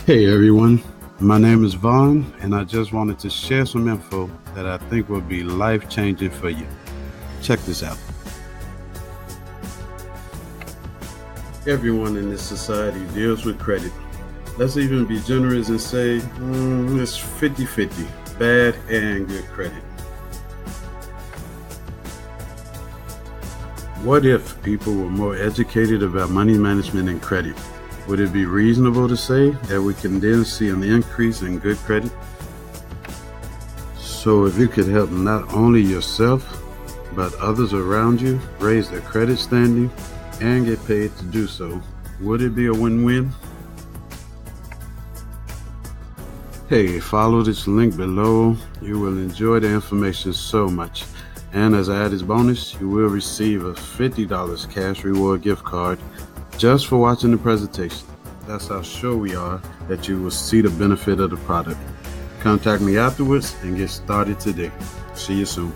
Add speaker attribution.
Speaker 1: Hey everyone, my name is Vaughn, and I just wanted to share some info that I think will be life changing for you. Check this out. Everyone in this society deals with credit. Let's even be generous and say it's 50-50, bad and good credit. What if people were more educated about money management and credit? Would it be reasonable to say that we can then see an increase in good credit? So if you could help not only yourself, but others around you raise their credit standing and get paid to do so, would it be a win-win? Hey, follow this link below. You will enjoy the information so much. And as an added bonus, you will receive a $50 cash reward gift card just for watching the presentation. That's how sure we are that you will see the benefit of the product. Contact me afterwards and get started today. See you soon.